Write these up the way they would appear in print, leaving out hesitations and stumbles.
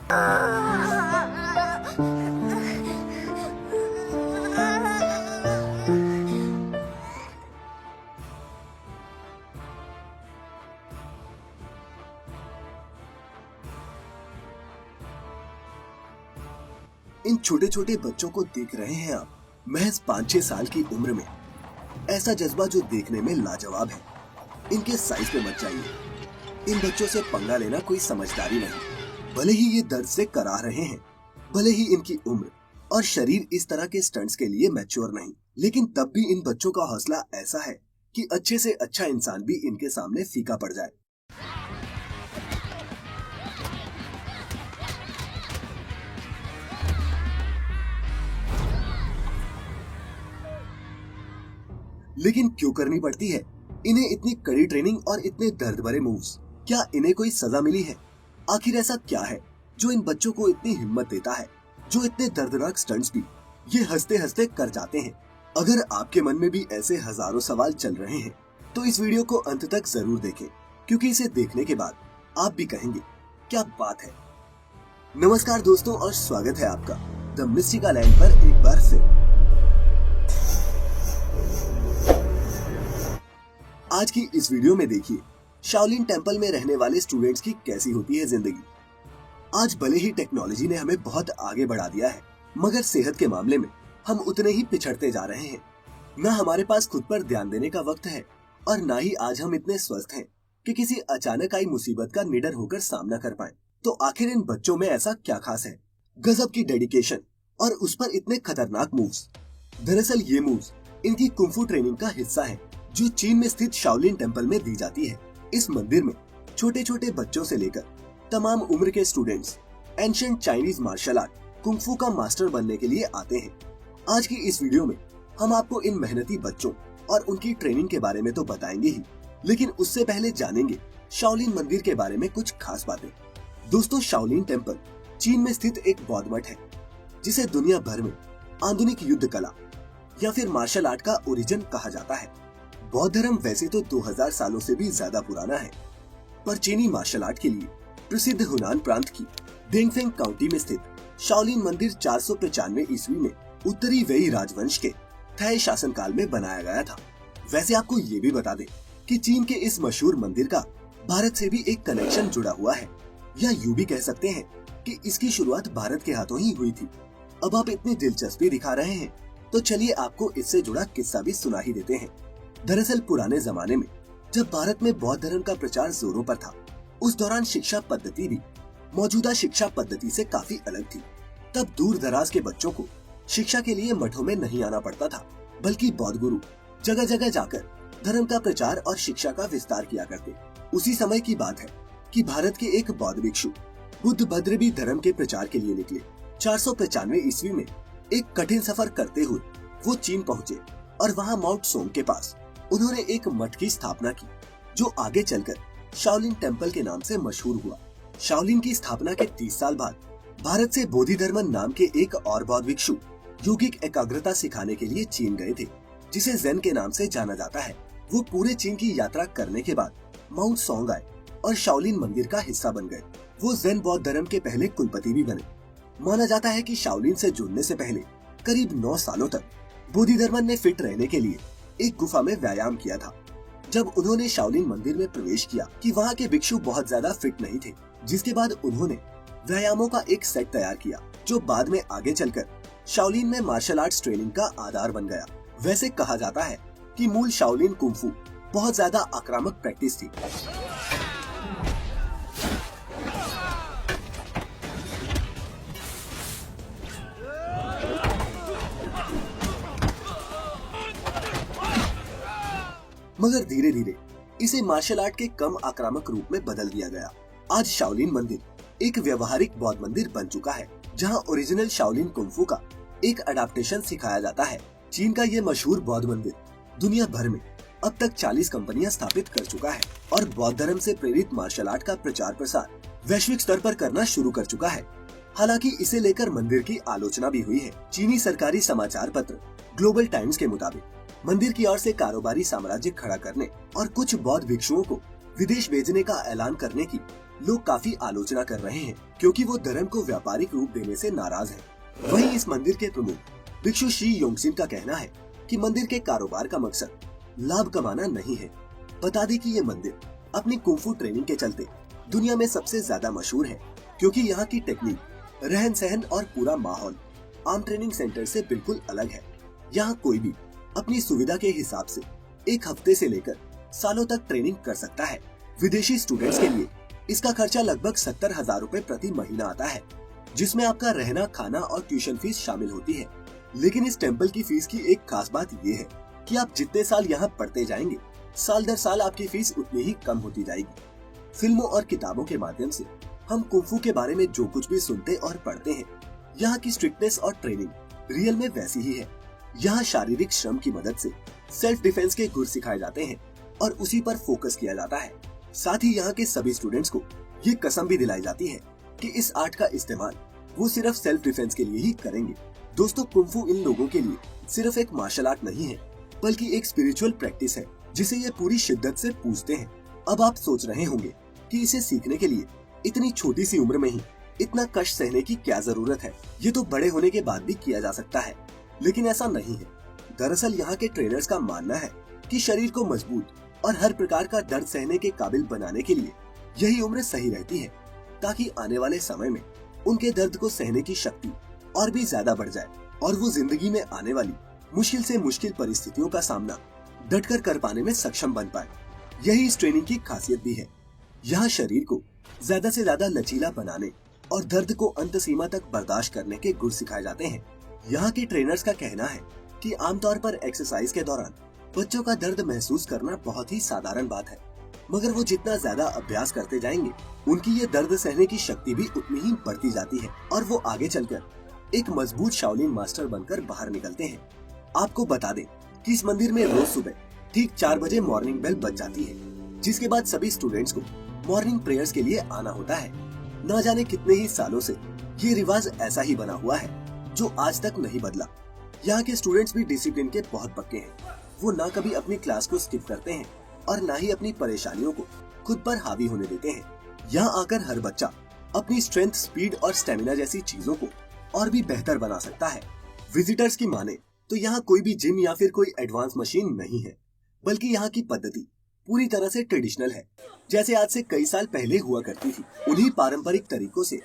इन छोटे छोटे बच्चों को देख रहे हैं आप, महज 5-6 साल की उम्र में। ऐसा जज्बा जो देखने में लाजवाब है। इनके साइज पे मत जाइए। इन बच्चों से पंगा लेना कोई समझदारी नहीं। भले ही ये दर्द से करा रहे हैं, भले ही इनकी उम्र और शरीर इस तरह के स्टंट्स के लिए मैच्योर नहीं, लेकिन तब भी इन बच्चों का हौसला ऐसा है कि अच्छे से अच्छा इंसान भी इनके सामने फीका पड़ जाए। लेकिन क्यों करनी पड़ती है इन्हें इतनी कड़ी ट्रेनिंग और इतने दर्द भरे मूव्स? क्या इन्हें कोई सजा मिली है? आखिर ऐसा क्या है जो इन बच्चों को इतनी हिम्मत देता है, जो इतने दर्दनाक स्टंट्स भी ये हंसते हंसते कर जाते हैं? अगर आपके मन में भी ऐसे हजारों सवाल चल रहे हैं तो इस वीडियो को अंत तक जरूर देखें, क्योंकि इसे देखने के बाद आप भी कहेंगे क्या बात है। नमस्कार दोस्तों और स्वागत है आपका द मिस्टिका लैंड पर एक बार फिर। आज की इस वीडियो में देखिए शाओलिन टेम्पल में रहने वाले स्टूडेंट्स की कैसी होती है जिंदगी। आज भले ही टेक्नोलॉजी ने हमें बहुत आगे बढ़ा दिया है, मगर सेहत के मामले में हम उतने ही पिछड़ते जा रहे हैं। न हमारे पास खुद पर ध्यान देने का वक्त है और न ही आज हम इतने स्वस्थ हैं कि किसी अचानक आई मुसीबत का निडर होकर सामना कर पाएं। तो आखिर इन बच्चों में ऐसा क्या खास है? गजब की डेडिकेशन और उस पर इतने खतरनाक मूव्स। दरअसल ये मूव्स इनकी कुंफू ट्रेनिंग का हिस्सा है, जो चीन में स्थित शाओलिन टेम्पल में दी जाती है। इस मंदिर में छोटे छोटे बच्चों से लेकर तमाम उम्र के students ancient Chinese martial art kung fu का मास्टर बनने के लिए आते हैं। आज की इस वीडियो में हम आपको इन मेहनती बच्चों और उनकी ट्रेनिंग के बारे में तो बताएंगे ही, लेकिन उससे पहले जानेंगे शाओलिन मंदिर के बारे में कुछ खास बातें। दोस्तों, शाओलिन टेम्पल चीन में स्थित एक बौद्ध मठ है, जिसे दुनिया भर में आधुनिक युद्ध कला या फिर मार्शल आर्ट का ओरिजिन कहा जाता है। बौद्ध धर्म वैसे तो 2000 सालों से भी ज्यादा पुराना है, पर चीनी मार्शल आर्ट के लिए प्रसिद्ध हुनान प्रांत की डेंगफेंग काउंटी में स्थित शाओलिन मंदिर 495 ईस्वी में उत्तरी वेई राजवंश के थाई शासनकाल में बनाया गया था। वैसे आपको ये भी बता दें कि चीन के इस मशहूर मंदिर का भारत से भी एक कनेक्शन जुड़ा हुआ है, या यूं भी कह सकते हैं कि इसकी शुरुआत भारत के हाथों ही हुई थी। अब आप इतनी दिलचस्पी दिखा रहे हैं तो चलिए आपको इससे जुड़ा किस्सा भी सुना ही देते हैं। दरअसल पुराने जमाने में जब भारत में बौद्ध धर्म का प्रचार जोरों पर था, उस दौरान शिक्षा पद्धति भी मौजूदा शिक्षा पद्धति से काफी अलग थी। तब दूर दराज के बच्चों को शिक्षा के लिए मठों में नहीं आना पड़ता था, बल्कि बौद्ध गुरु जगह जगह जाकर धर्म का प्रचार और शिक्षा का विस्तार किया करते। उसी समय की बात है कि भारत के एक बौद्ध भिक्षु बुद्ध भद्र भी धर्म के प्रचार के लिए निकले। 495 ईस्वी में एक कठिन सफर करते हुए वो चीन पहुँचे और वहाँ माउंट सोंग के पास उन्होंने एक मठ की स्थापना की, जो आगे चलकर शाओलिन टेम्पल के नाम से मशहूर हुआ। शाओलिन की स्थापना के 30 साल बाद भारत से बोधिधर्मन नाम के एक और बौद्ध भिक्षु योगिक एकाग्रता सिखाने के लिए चीन गए थे, जिसे ज़ेन के नाम से जाना जाता है। वो पूरे चीन की यात्रा करने के बाद माउंट सोंग आए और शाओलिन मंदिर का हिस्सा बन गए। वो ज़ेन बौद्ध धर्म के पहले कुलपति भी बने। माना जाता है कि शाओलिन से जुड़ने से पहले करीब 9 सालों तक बोधिधर्मन ने फिट रहने के लिए एक गुफा में व्यायाम किया था। जब उन्होंने शाओलिन मंदिर में प्रवेश किया कि वहाँ के भिक्षु बहुत ज्यादा फिट नहीं थे, जिसके बाद उन्होंने व्यायामों का एक सेट तैयार किया, जो बाद में आगे चलकर शाओलिन में मार्शल आर्ट्स ट्रेनिंग का आधार बन गया। वैसे कहा जाता है कि मूल शाओलिन कुंफू बहुत ज्यादा आक्रामक प्रैक्टिस थी। मगर धीरे धीरे इसे मार्शल आर्ट के कम आक्रामक रूप में बदल दिया गया। आज शाओलिन मंदिर एक व्यवहारिक बौद्ध मंदिर बन चुका है, जहां ओरिजिनल शाओलिन कुंफू का एक अडाप्टेशन सिखाया जाता है। चीन का ये मशहूर बौद्ध मंदिर दुनिया भर में अब तक 40 कंपनियां स्थापित कर चुका है और बौद्ध धर्म से प्रेरित मार्शल आर्ट का प्रचार प्रसार वैश्विक स्तर पर करना शुरू कर चुका है। हालांकि इसे लेकर मंदिर की आलोचना भी हुई है। चीनी सरकारी समाचार पत्र ग्लोबल टाइम्स के मुताबिक मंदिर की ओर से कारोबारी साम्राज्य खड़ा करने और कुछ बौद्ध भिक्षुओं को विदेश भेजने का ऐलान करने की लोग काफी आलोचना कर रहे हैं, क्योंकि वो धर्म को व्यापारिक रूप देने से नाराज है। वहीं इस मंदिर के प्रमुख भिक्षु शी योंगसिन का कहना है कि मंदिर के कारोबार का मकसद लाभ कमाना नहीं है। बता दें कि ये मंदिर अपनी कुंफू ट्रेनिंग के चलते दुनिया में सबसे ज्यादा मशहूर है, क्योंकि यहाँ की टेक्निक, रहन सहन और पूरा माहौल आम ट्रेनिंग सेंटर से बिल्कुल अलग है। यहाँ कोई भी अपनी सुविधा के हिसाब से 1 हफ्ते से लेकर सालों तक ट्रेनिंग कर सकता है। विदेशी स्टूडेंट्स के लिए इसका खर्चा लगभग 70,000 रूपए प्रति महीना आता है, जिसमें आपका रहना, खाना और ट्यूशन फीस शामिल होती है। लेकिन इस टेम्पल की फीस की एक खास बात ये है कि आप जितने साल यहाँ पढ़ते जाएंगे, साल दर साल आपकी फीस उतनी ही कम होती जाएगी। फिल्मों और किताबों के माध्यम से हम कुंफू के बारे में जो कुछ भी सुनते और पढ़ते हैं, यहाँ की स्ट्रिक्टनेस और ट्रेनिंग रियल में वैसी ही है। यहाँ शारीरिक श्रम की मदद से सेल्फ डिफेंस के गुर सिखाए जाते हैं और उसी पर फोकस किया जाता है। साथ ही यहाँ के सभी स्टूडेंट्स को ये कसम भी दिलाई जाती है कि इस आर्ट का इस्तेमाल वो सिर्फ सेल्फ डिफेंस के लिए ही करेंगे। दोस्तों, कुंफू इन लोगों के लिए सिर्फ एक मार्शल आर्ट नहीं है, बल्कि एक स्पिरिचुअल प्रैक्टिस है, जिसे ये पूरी शिद्दत से पूजते हैं। अब आप सोच रहे होंगे कि इसे सीखने के लिए इतनी छोटी सी उम्र में ही इतना कष्ट सहने की क्या जरूरत है, ये तो बड़े होने के बाद भी किया जा सकता है। लेकिन ऐसा नहीं है। दरअसल यहाँ के ट्रेनर्स का मानना है कि शरीर को मजबूत और हर प्रकार का दर्द सहने के काबिल बनाने के लिए यही उम्र सही रहती है, ताकि आने वाले समय में उनके दर्द को सहने की शक्ति और भी ज्यादा बढ़ जाए और वो जिंदगी में आने वाली मुश्किल से मुश्किल परिस्थितियों का सामना डटकर कर पाने में सक्षम बन पाए। यही इस ट्रेनिंग की खासियत भी है। यहाँ शरीर को ज्यादा से ज्यादा लचीला बनाने और दर्द को अंत सीमा तक बर्दाश्त करने के गुर सिखाए जाते हैं। यहाँ के ट्रेनर्स का कहना है कि आमतौर पर एक्सरसाइज के दौरान बच्चों का दर्द महसूस करना बहुत ही साधारण बात है, मगर वो जितना ज्यादा अभ्यास करते जाएंगे, उनकी ये दर्द सहने की शक्ति भी उतनी ही बढ़ती जाती है और वो आगे चलकर एक मजबूत शाओलिन मास्टर बनकर बाहर निकलते हैं। आपको बता दें कि इस मंदिर में रोज सुबह ठीक 4 बजे मॉर्निंग बेल बज जाती है, जिसके बाद सभी स्टूडेंट्स को मॉर्निंग प्रेयर्स के लिए आना होता है। न जाने कितने ही सालों से ये रिवाज ऐसा ही बना हुआ है, जो आज तक नहीं बदला। यहाँ के स्टूडेंट्स भी डिसिप्लिन के बहुत पक्के हैं। वो ना कभी अपनी क्लास को स्किप करते हैं और ना ही अपनी परेशानियों को खुद पर हावी होने देते हैं। यहाँ आकर हर बच्चा अपनी स्ट्रेंथ, स्पीड और स्टेमिना जैसी चीजों को और भी बेहतर बना सकता है। विजिटर्स की माने तो यहाँ कोई भी जिम या फिर कोई एडवांस मशीन नहीं है, बल्कि यहाँ की पद्धति पूरी तरह से ट्रेडिशनल है, जैसे आज से कई साल पहले हुआ करती थी। उन्हीं पारंपरिक तरीकों से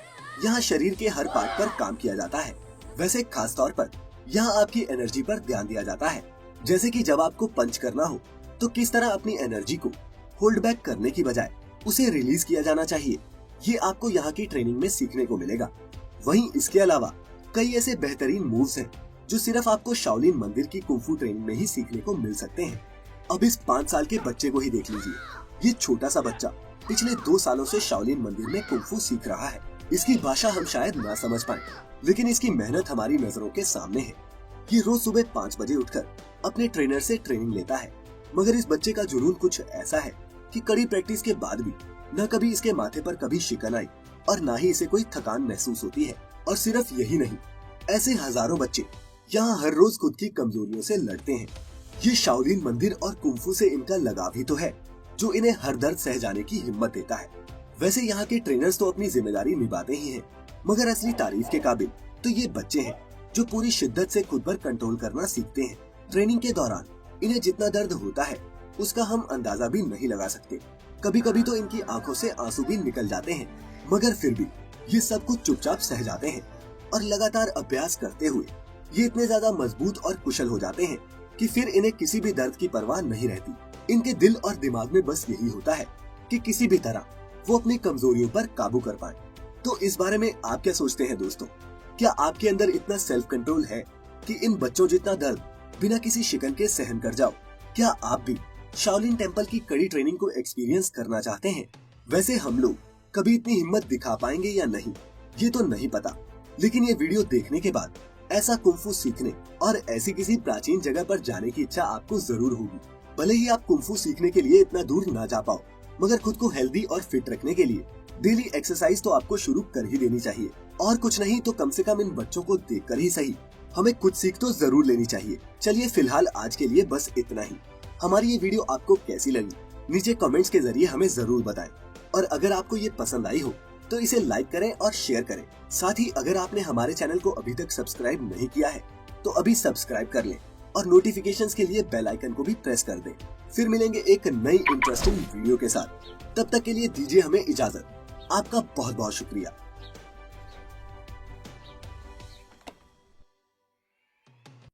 यहाँ शरीर के हर पार्ट पर काम किया जाता है। वैसे खास तौर पर यहाँ आपकी एनर्जी पर ध्यान दिया जाता है, जैसे कि जब आपको पंच करना हो तो किस तरह अपनी एनर्जी को होल्ड बैक करने की बजाय उसे रिलीज किया जाना चाहिए। ये आपको यहाँ की ट्रेनिंग में सीखने को मिलेगा। वहीं इसके अलावा कई ऐसे बेहतरीन मूव्स हैं जो सिर्फ आपको शाओलिन मंदिर की कुंफू ट्रेनिंग में ही सीखने को मिल सकते हैं। अब इस 5 साल के बच्चे को ही देख लीजिए। ये छोटा सा बच्चा पिछले 2 सालों से शाओलिन मंदिर में कुंफू सीख रहा है। इसकी भाषा हम शायद ना समझ पाए, लेकिन इसकी मेहनत हमारी नजरों के सामने है। ये रोज सुबह 5 बजे उठकर अपने ट्रेनर से ट्रेनिंग लेता है, मगर इस बच्चे का जुनून कुछ ऐसा है कि कड़ी प्रैक्टिस के बाद भी न कभी इसके माथे पर कभी शिकन आई और न ही इसे कोई थकान महसूस होती है। और सिर्फ यही नहीं, ऐसे हजारों बच्चे यहाँ हर रोज खुद की कमजोरियों से लड़ते हैं। ये शाओलिन मंदिर और कुंफू से इनका लगाव ही तो है जो इन्हें हर दर्द सह जाने की हिम्मत देता है। वैसे यहाँ के ट्रेनर्स तो अपनी जिम्मेदारी निभाते ही हैं, मगर असली तारीफ के काबिल तो ये बच्चे हैं जो पूरी शिद्दत से खुद पर कंट्रोल करना सीखते हैं। ट्रेनिंग के दौरान इन्हें जितना दर्द होता है उसका हम अंदाजा भी नहीं लगा सकते। कभी कभी तो इनकी आंखों से आंसू भी निकल जाते हैं, मगर फिर भी ये सब कुछ चुपचाप सह जाते हैं और लगातार अभ्यास करते हुए ये इतने ज्यादा मजबूत और कुशल हो जाते हैं कि फिर इन्हें किसी भी दर्द की परवाह नहीं रहती। इनके दिल और दिमाग में बस यही होता है कि किसी भी तरह वो अपनी कमजोरियों पर काबू कर पाए। तो इस बारे में आप क्या सोचते हैं दोस्तों? क्या आपके अंदर इतना सेल्फ कंट्रोल है कि इन बच्चों जितना दर्द बिना किसी शिकन के सहन कर जाओ? क्या आप भी शाओलिन टेम्पल की कड़ी ट्रेनिंग को एक्सपीरियंस करना चाहते हैं? वैसे हम लोग कभी इतनी हिम्मत दिखा पाएंगे या नहीं, ये तो नहीं पता, लेकिन ये वीडियो देखने के बाद ऐसा कुंफू सीखने और ऐसी किसी प्राचीन जगह पर जाने की इच्छा आपको जरूर होगी। भले ही आप कुंफू सीखने के लिए इतना दूर ना जा पाओ, मगर खुद को हेल्दी और फिट रखने के लिए डेली एक्सरसाइज तो आपको शुरू कर ही देनी चाहिए। और कुछ नहीं तो कम से कम इन बच्चों को देखकर ही सही हमें कुछ सीख तो जरूर लेनी चाहिए। चलिए फिलहाल आज के लिए बस इतना ही। हमारी ये वीडियो आपको कैसी लगी नीचे कमेंट्स के जरिए हमें जरूर बताएं। और अगर आपको ये पसंद आई हो तो इसे लाइक करें और शेयर करें। साथ ही अगर आपने हमारे चैनल को अभी तक सब्सक्राइब नहीं किया है तो अभी सब्सक्राइब कर लें और नोटिफिकेशंस के लिए बेल आइकन को भी प्रेस कर दें। फिर मिलेंगे एक नई इंटरेस्टिंग वीडियो के साथ। तब तक के लिए दीजिए हमें इजाजत। आपका बहुत बहुत शुक्रिया।